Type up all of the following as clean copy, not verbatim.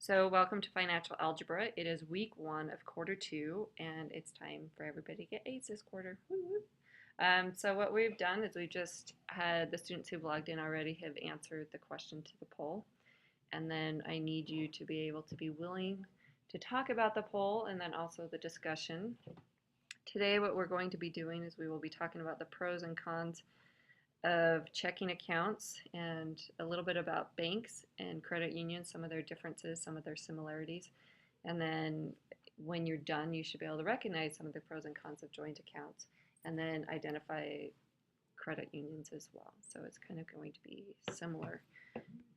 So welcome to Financial Algebra. It is week 1 of quarter 2, and it's time for everybody to get A's this quarter. Woo woo. So what we've done is we've just had the students who've logged in already have answered the question to the poll. And then I need you to be able to be willing to talk about the poll and then also the discussion. Today what we're going to be doing is we will be talking about the pros and cons of checking accounts and a little bit about banks and credit unions, some of their differences, some of their similarities. And then when you're done, you should be able to recognize some of the pros and cons of joint accounts and then identify credit unions as well. So it's kind of going to be similar.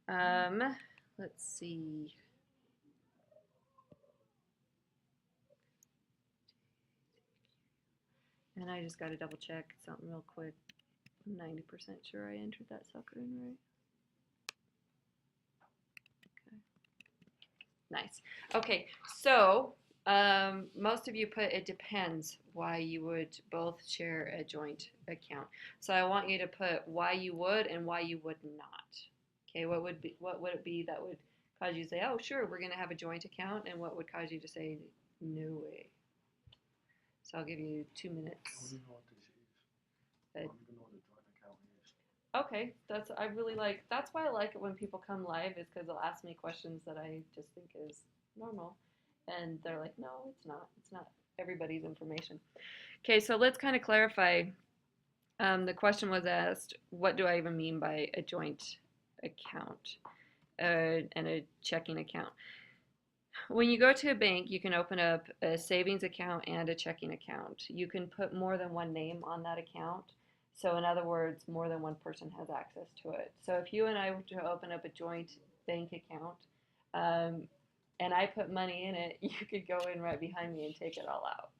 Let's see. And I just got to double check something real quick. I'm 90% sure I entered that sucker in right. Nice. Okay, so most of you put it depends why you would both share a joint account. So I want you to put why you would and why you would not. Okay, what would it be that would cause you to say, oh sure, we're gonna have a joint account, and what would cause you to say no way? So I'll give you 2 I don't minutes. even know what this is. I don't even know what a joint account is. Okay, that's why I like it when people come live, is because they'll ask me questions that I just think is normal, and they're like, no, it's not. It's not everybody's information. Okay, so let's kind of clarify. The question was asked, what do I even mean by a joint account and a checking account? When you go to a bank, you can open up a savings account and a checking account. You can put more than one name on that account. So in other words, more than one person has access to it. So if you and I were to open up a joint bank account, um, and I put money in it, you could go in right behind me and take it all out.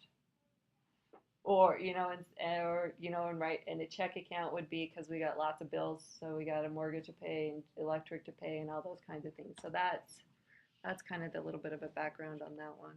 Or and right, and a check account would be because we got lots of bills, so we got a mortgage to pay and electric to pay and all those kinds of things. So that's kind of the little bit of a background on that one.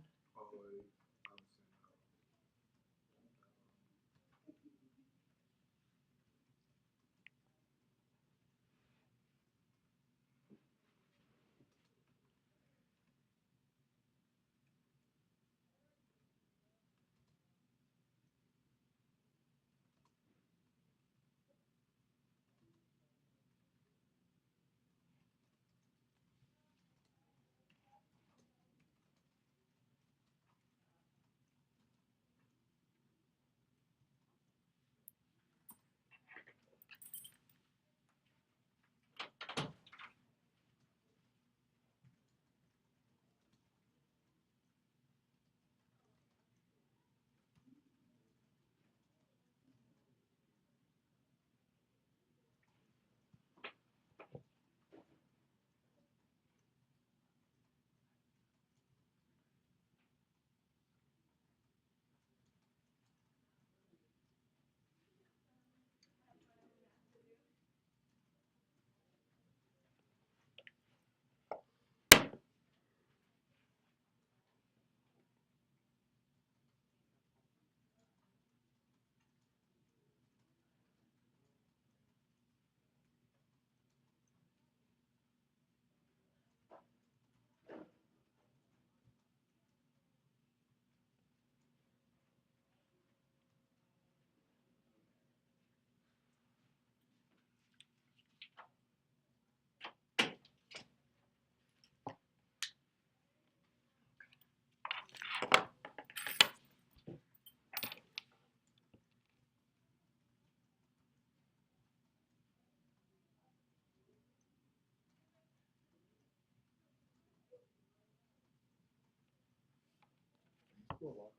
Oh,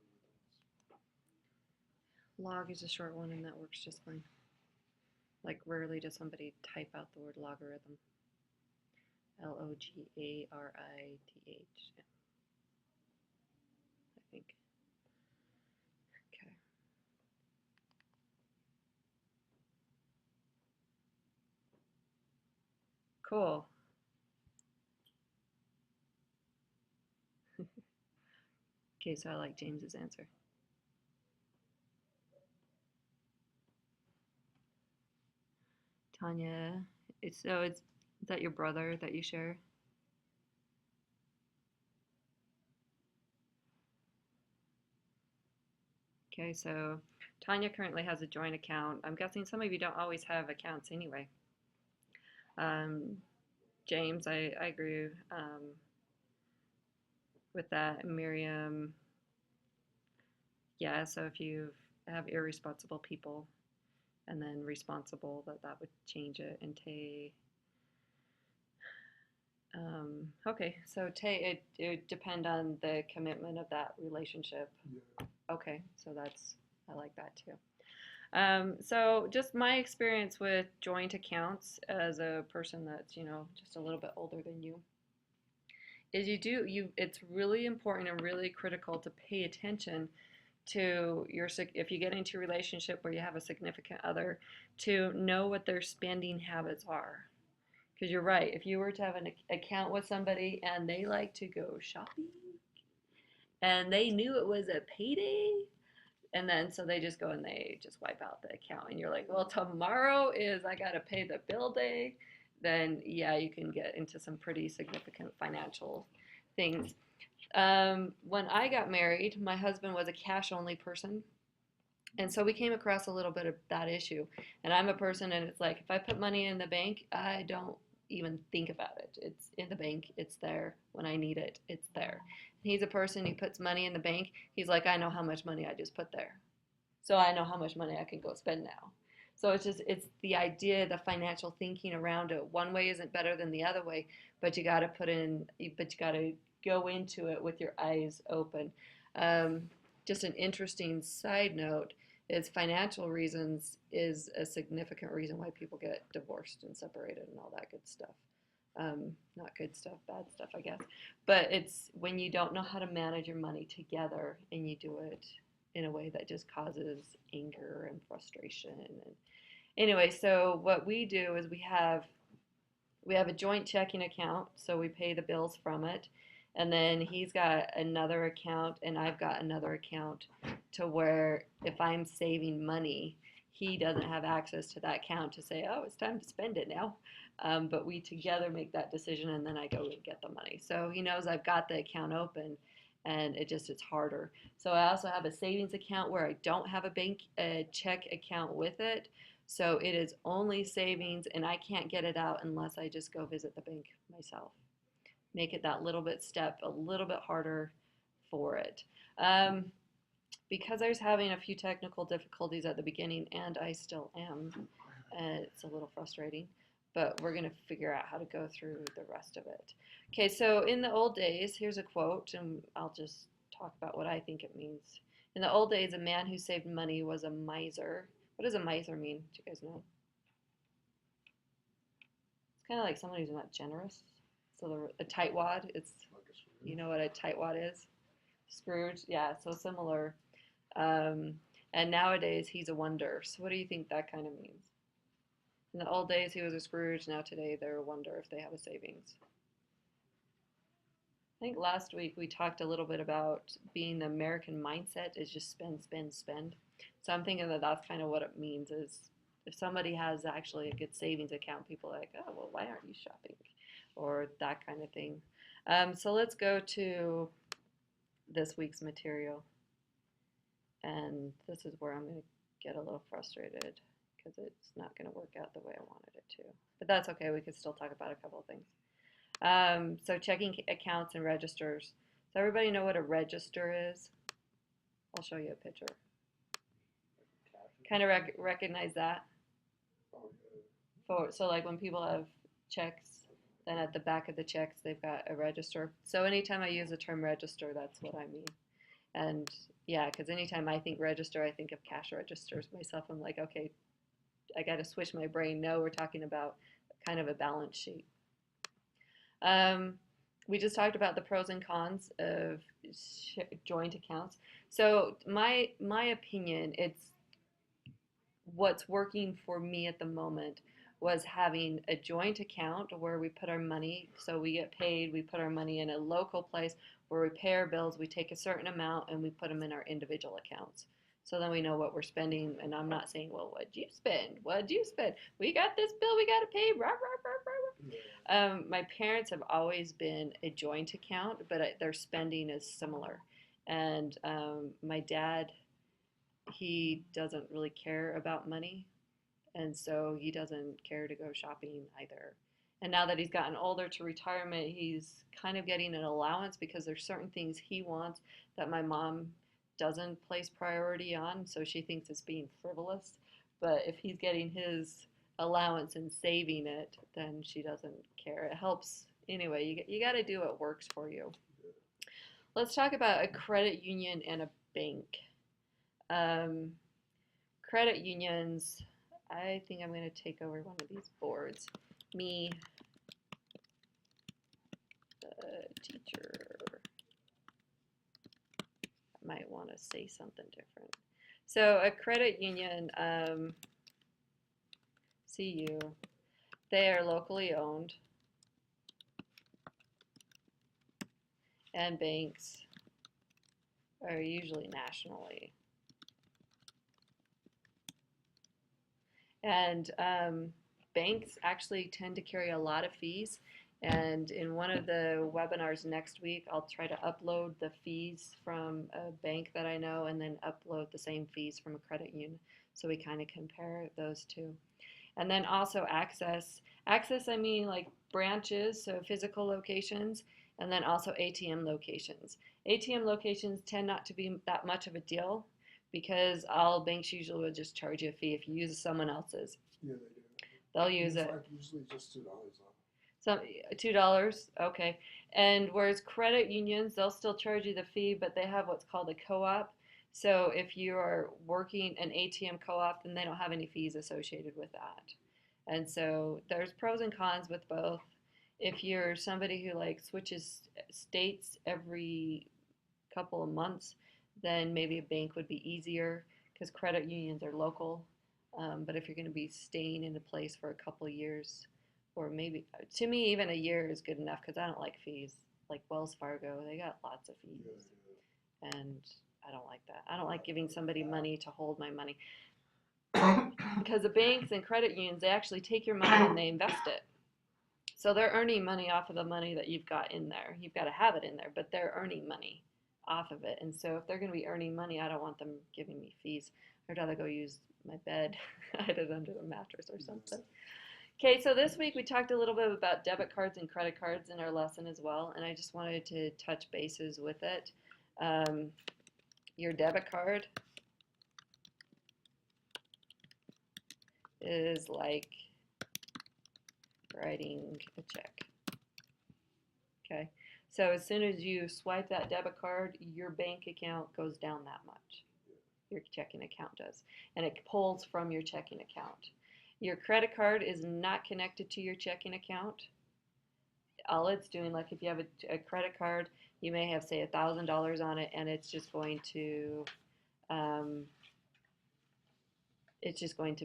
Log is a short one, and that works just fine. Like, rarely does somebody type out the word logarithm. Logarithth, yeah, I think. Okay. Cool. Okay, so I like James's answer. Tanya, is that your brother that you share? Okay, so Tanya currently has a joint account. I'm guessing some of you don't always have accounts anyway. Um, James, I agree with that. Miriam, yeah, so if you have irresponsible people and then responsible, that would change it. And Tay, okay, so Tay, it would depend on the commitment of that relationship. Yeah. Okay, so I like that too. So just my experience with joint accounts as a person that's, just a little bit older than you is it's really important and really critical to pay attention to if you get into a relationship where you have a significant other, to know what their spending habits are. Because you're right, if you were to have an account with somebody and they like to go shopping and they knew it was a payday, and then so they just go and they just wipe out the account, and you're like, well, tomorrow is I got to pay the bill day, then yeah, you can get into some pretty significant financial things. When I got married, my husband was a cash only person. And so we came across a little bit of that issue. And I'm a person, and it's like, if I put money in the bank, I don't even think about it. It's in the bank, it's there. When I need it, it's there. And he's a person who puts money in the bank. He's like, I know how much money I just put there. So I know how much money I can go spend now. So it's the idea, the financial thinking around it. One way isn't better than the other way, but you got to go into it with your eyes open. Um, just an interesting side note is financial reasons is a significant reason why people get divorced and separated and all that good stuff. Not good stuff, bad stuff, I guess. But it's when you don't know how to manage your money together and you do it in a way that just causes anger and frustration. And anyway, so what we do is we have a joint checking account, so we pay the bills from it. And then he's got another account, and I've got another account to where if I'm saving money, he doesn't have access to that account to say, oh, it's time to spend it now. But we together make that decision, and then I go and get the money. So he knows I've got the account open, and it's harder. So I also have a savings account where I don't have a check account with it. So it is only savings, and I can't get it out unless I just go visit the bank myself. Make it that little bit step a little bit harder for it. Um, because I was having a few technical difficulties at the beginning, and I still am, it's a little frustrating, but we're going to figure out how to go through the rest of it. Okay, so in the old days, here's a quote, and I'll just talk about what I think it means. In the old days, a man who saved money was a miser. What does a miser mean? Do you guys know? It's kind of like someone who's not generous. So the tightwad, you know what a tightwad is? Scrooge, yeah, so similar. Um, and nowadays he's a wonder. So what do you think that kind of means? In the old days he was a Scrooge. Now today they're a wonder if they have a savings. I think last week we talked a little bit about being the American mindset is just spend, spend, spend. So I'm thinking that that's kind of what it means is if somebody has actually a good savings account, people are like, oh, well, why aren't you shopping? Or that kind of thing. So let's go to this week's material. And this is where I'm going to get a little frustrated because it's not going to work out the way I wanted it to. But that's okay. We could still talk about a couple of things. So checking accounts and registers. Does everybody know what a register is? I'll show you a picture. Kind of recognize that? So like when people have checks, then at the back of the checks they've got a register. So anytime I use the term register, that's what I mean. And yeah, because anytime I think register, I think of cash registers myself. I'm like, okay, I got to switch my brain. No, we're talking about kind of a balance sheet. We just talked about the pros and cons of joint accounts. So my opinion, it's what's working for me at the moment was having a joint account where we put our money, so we get paid, we put our money in a local place where we pay our bills, we take a certain amount and we put them in our individual accounts. So then we know what we're spending, and I'm not saying, well, what'd you spend? What'd you spend? We got this bill we got to pay. Rah, rah, rah, rah, rah. My parents have always been a joint account, but their spending is similar. And my dad he doesn't really care about money, and so he doesn't care to go shopping either. And now that he's gotten older to retirement, he's kind of getting an allowance because there's certain things he wants that my mom doesn't place priority on, so she thinks it's being frivolous. But if he's getting his allowance and saving it, then she doesn't care. It helps anyway. You got to do what works for you. Let's talk about a credit union and a bank. Um, Credit unions, I think I'm going to take over one of these boards. Me, the teacher, might want to say something different. So a credit union, CU, they are locally owned, and banks are usually nationally. And banks actually tend to carry a lot of fees. And in one of the webinars next week, I'll try to upload the fees from a bank that I know and then upload the same fees from a credit union. So we kind of compare those two. And then also access. Access, I mean like branches, so physical locations, and then also ATM locations. ATM locations tend not to be that much of a deal because all banks usually will just charge you a fee if you use someone else's. Yeah, they do. They'll use it. Like usually just $2 off. So $2, okay. And whereas credit unions, they'll still charge you the fee, but they have what's called a co-op. So if you are working an ATM co-op, then they don't have any fees associated with that. And so there's pros and cons with both. If you're somebody who like switches states every couple of months, then maybe a bank would be easier because credit unions are local. But if you're going to be staying in a place for a couple of years, or maybe to me even a year is good enough because I don't like fees. Like Wells Fargo, they got lots of fees, and I don't like that. I don't like giving somebody money to hold my money because the banks and credit unions, they actually take your money and they invest it. So they're earning money off of the money that you've got in there. You've got to have it in there, but they're earning money off of it. And so if they're going to be earning money, I don't want them giving me fees. I'd rather go use my bed, hide it under the mattress or something. Okay, so this week we talked a little bit about debit cards and credit cards in our lesson as well, and I just wanted to touch bases with it. Your debit card is like writing a check. Okay, so as soon as you swipe that debit card, your bank account goes down that much. Your checking account does, and it pulls from your checking account. Your credit card is not connected to your checking account. All it's doing, like if you have a credit card, you may have say $1,000 on it, and it's just going to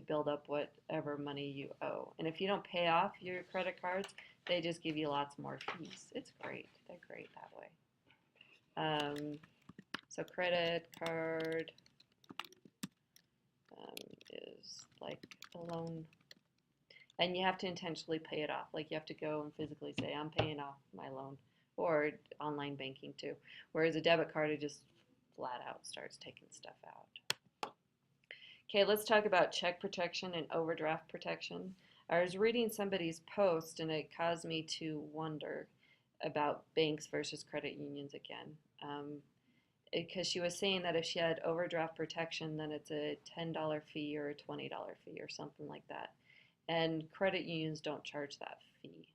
build up whatever money you owe. And if you don't pay off your credit cards, they just give you lots more fees. It's great. They're great that way. So credit card is like a loan. And you have to intentionally pay it off. Like you have to go and physically say, I'm paying off my loan. Or online banking too. Whereas a debit card, it just flat out starts taking stuff out. Okay, let's talk about check protection and overdraft protection. I was reading somebody's post and it caused me to wonder about banks versus credit unions again. Because she was saying that if she had overdraft protection, then it's a $10 fee or a $20 fee or something like that. And credit unions don't charge that fee.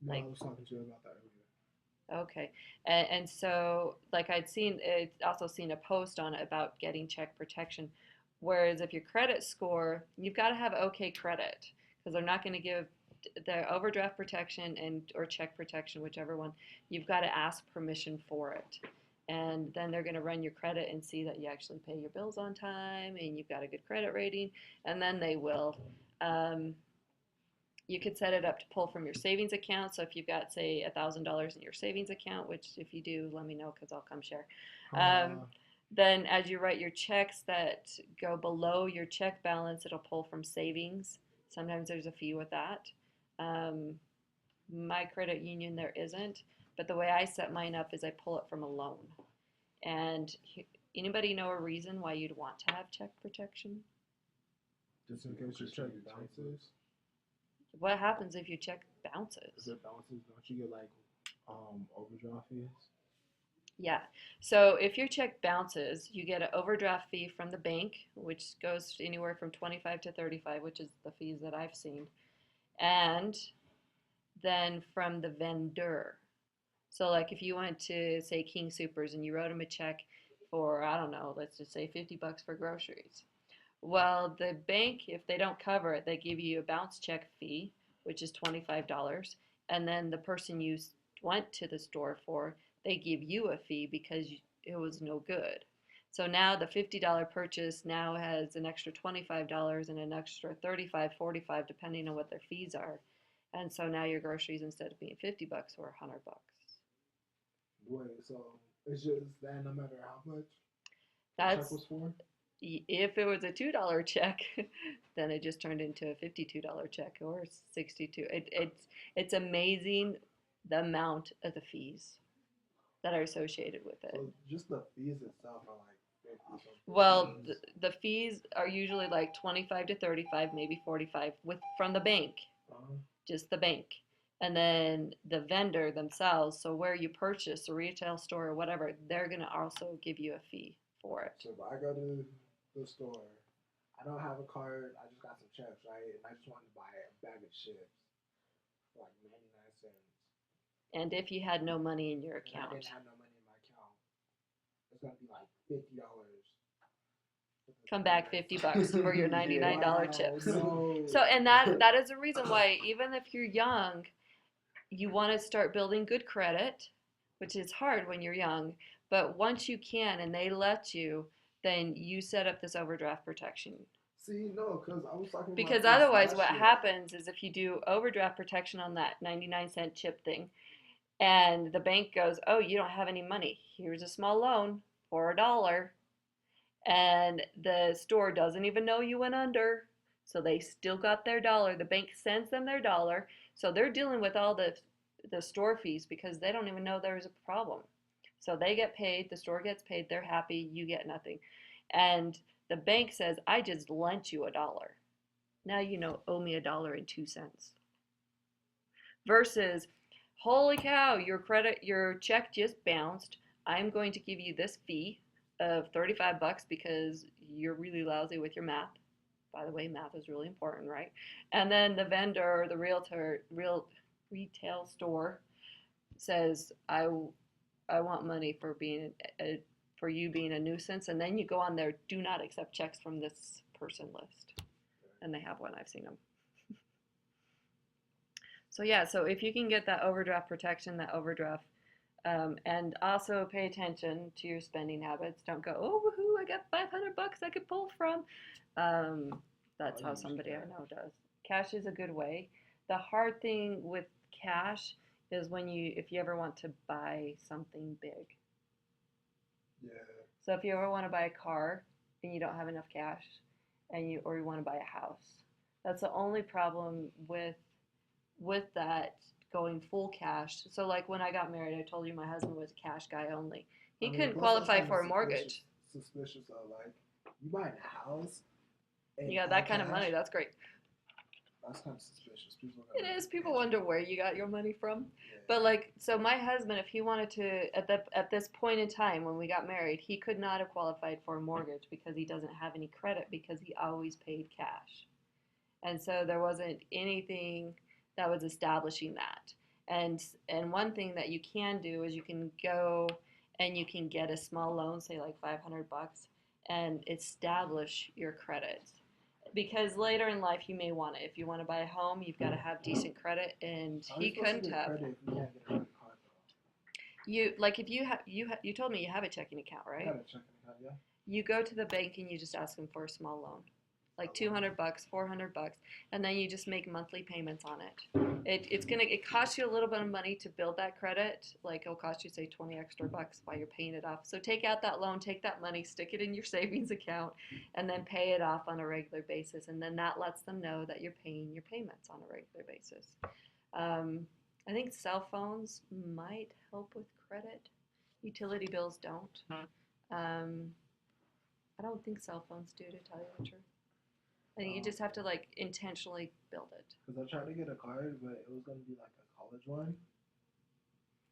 No, I was talking to you about that earlier. Okay, and so like I'd also seen a post on it about getting check protection. Whereas if your credit score, you've got to have okay credit because they're not going to give the overdraft protection and or check protection, whichever one. You've got to ask permission for it. And then they're going to run your credit and see that you actually pay your bills on time and you've got a good credit rating, and then they will. You could set it up to pull from your savings account. So if you've got, say, $1,000 in your savings account, which if you do, let me know because I'll come share. Then as you write your checks that go below your check balance, it'll pull from savings. Sometimes there's a fee with that. My credit union, there isn't. But the way I set mine up is I pull it from a loan. And Anybody know a reason why you'd want to have check protection? Just in case your check bounces. What happens if your check If bounces? it bounces, don't you get like overdraft fees? Yeah. So if your check bounces, you get an overdraft fee from the bank, which goes anywhere from 25 to 35, which is the fees that I've seen. And then from the vendor. So like if you went to say King Supers and you wrote them a check for, I don't know, let's just say 50 bucks for groceries. Well, the bank, if they don't cover it, they give you a bounce check fee, which is $25. And then the person you went to the store for, they give you a fee because it was no good. So now the $50 purchase now has an extra $25 and an extra 35, 45, depending on what their fees are. And so now your groceries, instead of being 50 bucks, or 100 bucks. Wait, so it's just that no matter how much the check That's was for? if it was a $2 check, then it just turned into a $52 check or 62. It's amazing the amount of the fees that are associated with it. So just the fees itself are like 50 something. Well, the fees are usually like 25 to 35, maybe 45 with from the bank, Uh-huh. just the bank. And then the vendor themselves, so where you purchase, a retail store or whatever, they're going to also give you a fee for it. So if I go to the store, I don't have a card, I just got some checks, right? And I just wanted to buy a bag of chips for like 99 cents. And if you had no money in your And I account, didn't have no money in my account. It's gonna be like $50. come back 50 bucks for your $99 Wow, chips. no. So, and that is a reason why, even if you're young, you want to start building good credit, which is hard when you're young. But once you can and they let you, then you set up this overdraft protection. See, no, because I was talking Because about this otherwise, last what year. happens is if you do overdraft protection on that 99-cent chip thing, and the bank goes, "Oh, you don't have any money. Here's a small loan for $1." And the store doesn't even know you went under, so they still got their dollar. The bank sends them their dollar, so they're dealing with all the store fees because they don't even know there's a problem. So they get paid, the store gets paid, they're happy, you get nothing. And the bank says, "I just lent you $1. Now you owe me $1.02." Versus, "Holy cow, your check just bounced. I'm going to give you this fee of 35 bucks because you're really lousy with your math." By the way, math is really important, right? And then the vendor or the retail store says, I want money for for you being a nuisance." And then you go on their do not accept checks from this person list. And they have one, I've seen them. So yeah, so if you can get that overdraft protection, that overdraft, and also pay attention to your spending habits. Don't go, "Oh, woohoo, I got 500 bucks I could pull from." That's I'll how use somebody I cash. know does. Cash is a good way. The hard thing with cash is if you ever want to buy something big. Yeah. So if you ever want to buy a car and you don't have enough cash, or you want to buy a house, that's the only problem with that going full cash. So like when I got married, I told you my husband was a cash guy only. He I mean, couldn't plus that's qualify kind for of a mortgage. suspicious of like you buying a house. And You got that kind of money, that's great. That's kind of suspicious. People It is. People wonder where you got your money from. Yeah. But like, so my husband, if he wanted to, at this point in time when we got married, he could not have qualified for a mortgage because he doesn't have any credit because he always paid cash. And so there wasn't anything that was establishing that. And one thing that you can do is you can go and you can get a small loan, say like 500 bucks, and establish your credit. Because later in life you may want it. If you want to buy a home, you've got to have decent credit, and How are he you supposed to couldn't get have. credit if you can't get a credit card though? You like if you told me you have a checking account, I right? got a checking account, yeah. You go to the bank and you just ask them for a small loan, like 200 bucks, 400 bucks, and then you just make monthly payments on it. It costs you a little bit of money to build that credit. Like it'll cost you say 20 extra bucks while you're paying it off. So take out that loan, take that money, stick it in your savings account, and then pay it off on a regular basis. And then that lets them know that you're paying your payments on a regular basis. I think cell phones might help with credit. Utility bills don't. I don't think cell phones do, to tell you the truth. I think you just have to like intentionally build it. Because I tried to get a card, but it was gonna be like a college one,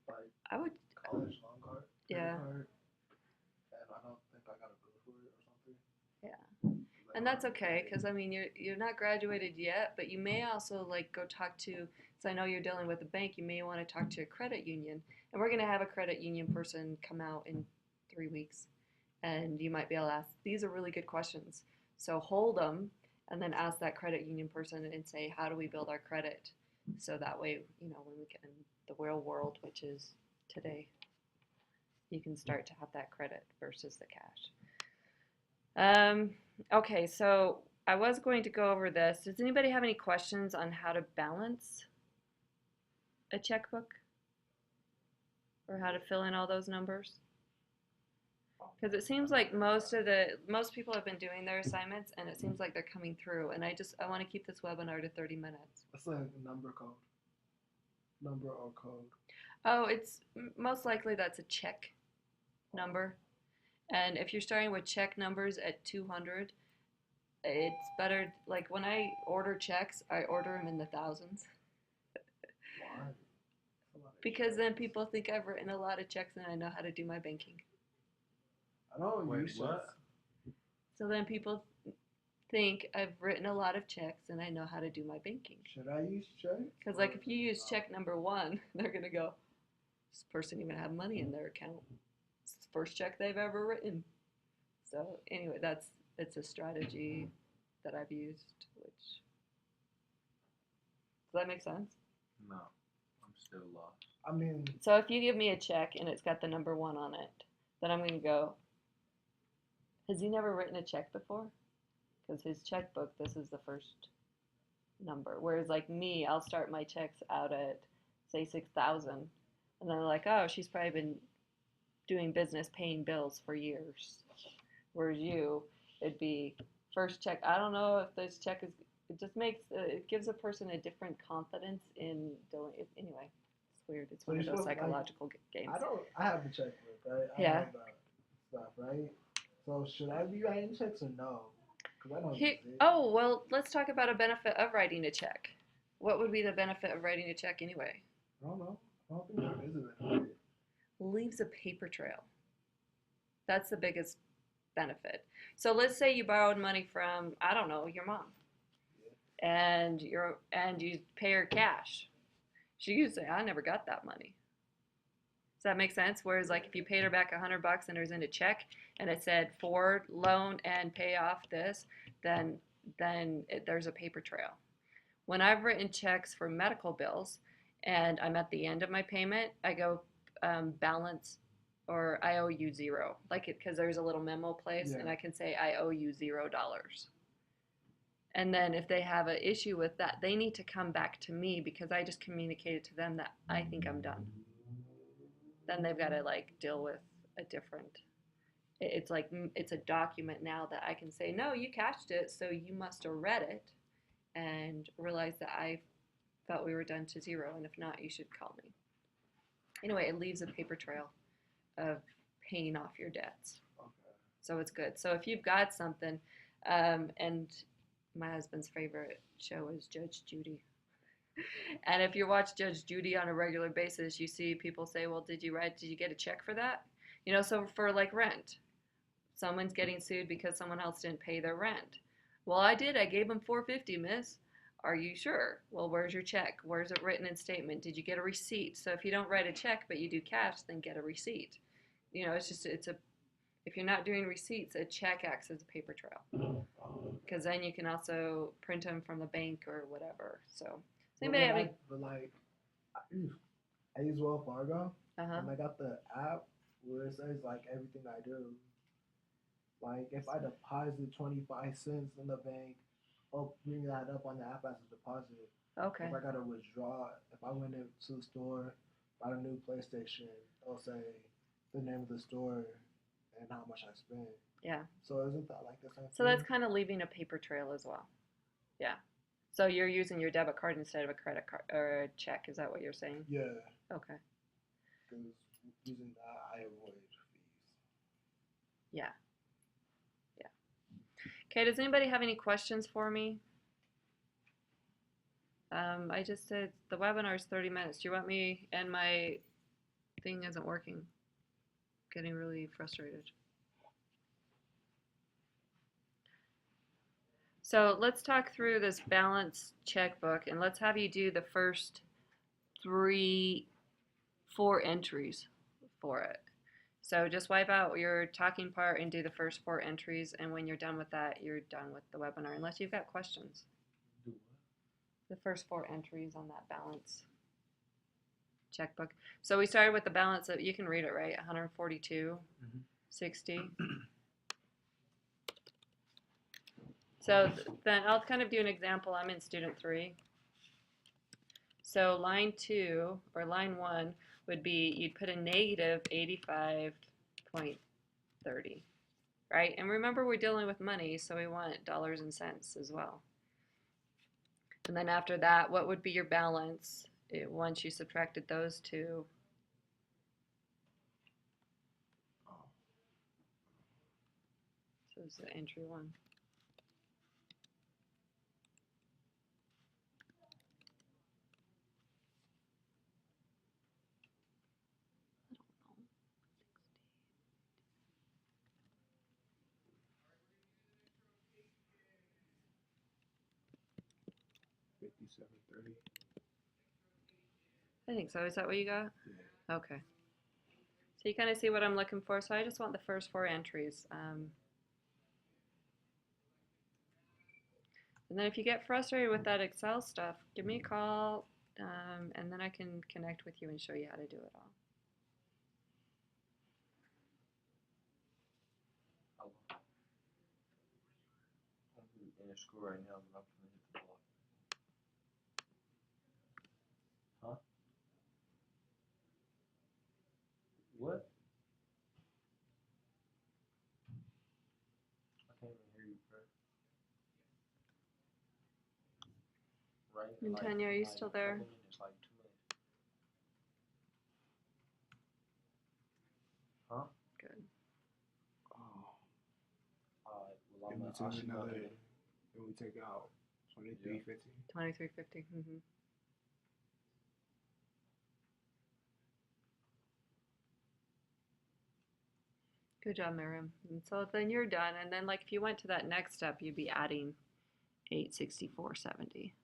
like I would, college loan card. yeah, Card, and I don't think I got approved for it or something. yeah. Like, And that's okay, because I mean you're not graduated yet, but you may also like go talk to. So I know you're dealing with a bank. You may want to talk to a credit union, and we're gonna have a credit union person come out in 3 weeks, and you might be able to ask. These are really good questions. So hold them, and then ask that credit union person and say, how do we build our credit, so that way when we get in the real world, which is today, you can start to have that credit versus the cash. Okay, so I was going to go over this. Does anybody have any questions on how to balance a checkbook or how to fill in all those numbers? Because it seems like most people have been doing their assignments, and it seems like they're coming through. And I want to keep this webinar to 30 minutes. It's like a number or code. Oh, it's most likely that's a check number. And if you're starting with check numbers at 200, it's better. Like when I order checks, I order them in the thousands. Why? Because then people think I've written a lot of checks and I know how to do my banking. I don't Wait, use what? checks. So then people think I've written a lot of checks and I know how to do my banking. Should I use checks? Because like if you use check number 1, they're gonna go, this person even have money in their account. It's the first check they've ever written. So anyway, it's a strategy that I've used. Which does that make sense? No, I'm still lost. I mean, So if you give me a check and it's got the number 1 on it, then I'm gonna go, has he never written a check before? Because his checkbook, this is the first number. Whereas like me, I'll start my checks out at say 6,000, and then they're like, oh, she's probably been doing business paying bills for years. Whereas you, it'd be first check. I don't know if this check is. It just makes it gives a person a different confidence in doing it. Anyway, it's weird. It's So one of you're those supposed to, psychological games. I have the checkbook, right? I Yeah. have that stuff, right? So should I be writing checks or no? Because I don't use it. Oh, well, let's talk about a benefit of writing a check. What would be the benefit of writing a check anyway? I don't know. I don't think there is a benefit. Leaves a paper trail. That's the biggest benefit. So let's say you borrowed money from, I don't know, your mom, and you pay her cash. She could say, I never got that money. Does that make sense? Whereas like if you paid her back $100 and it was in a check and it said for loan and pay off this, then there's a paper trail. When I've written checks for medical bills and I'm at the end of my payment, I go balance, or I owe you $0, like it, because there's a little memo place, and I can say I owe you $0. And then if they have an issue with that, they need to come back to me because I just communicated to them that I think I'm done. Then they've got to like deal with a different. It's like it's a document now that I can say, no, you cashed it, so you must have read it and realized that I felt we were done to $0, and if not, you should call me. Anyway, it leaves a paper trail of paying off your debts. Okay. So it's good. So if you've got something, and my husband's favorite show is Judge Judy. And if you watch Judge Judy on a regular basis, you see people say, well, did you get a check for that? So for like rent, someone's getting sued because someone else didn't pay their rent. Well, I did. I gave them $450, miss. Are you sure? Well, where's your check? Where's it written in statement? Did you get a receipt? So if you don't write a check but you do cash, then get a receipt. If you're not doing receipts, a check acts as a paper trail. Because then you can also print them from the bank or whatever. So, anybody have any? But like, I use Wells Fargo, and I got the app where it says like everything I do. Like if I deposit 25 cents in the bank, I'll bring that up on the app as a deposit. Okay. If I gotta withdraw, if I went into the store, bought a new PlayStation, it'll say the name of the store and how much I spent. Yeah. So isn't that like the same So thing? that's kind of leaving a paper trail as well. Yeah. So you're using your debit card instead of a credit card or a check. Is that what you're saying? Yeah. Okay. Because using that, I avoid fees. Yeah. Yeah. Okay, does anybody have any questions for me? I just said the webinar is 30 minutes. Do you want me, and my thing isn't working. Getting really frustrated. So let's talk through this balance checkbook, and let's have you do the first 4 entries for it. So just wipe out your talking part and do the first 4 entries, and when you're done with that, you're done with the webinar, unless you've got questions. Do what? The first 4 entries on that balance checkbook. So we started with the balance of, you can read it, right? 142, 60. So then I'll kind of do an example. I'm in student 3. So line 2 or line 1 would be, you'd put a negative 85.30, right? And remember, we're dealing with money, so we want dollars and cents as well. And then after that, what would be your balance once you subtracted those two? So this is entry 1. $57.30. I think so. Is that what you got? Yeah. Okay. So you kind of see what I'm looking for. So I just want the first 4 entries. And then if you get frustrated with that Excel stuff, give me a call, and then I can connect with you and show you how to do it all. I'm in school right now, but I'm gonna hit the block. Huh? What? I can't even hear you, bro. Right? And Tanya, are you still there? Couple minutes, like 2 minutes. Huh? Good. Alright, well, Then we I'll take see you another. later. Then we take out 23.50. 23.50. Mm-hmm. Good job, Miriam. And so then you're done. And then, like, if you went to that next step, you'd be adding 864.70.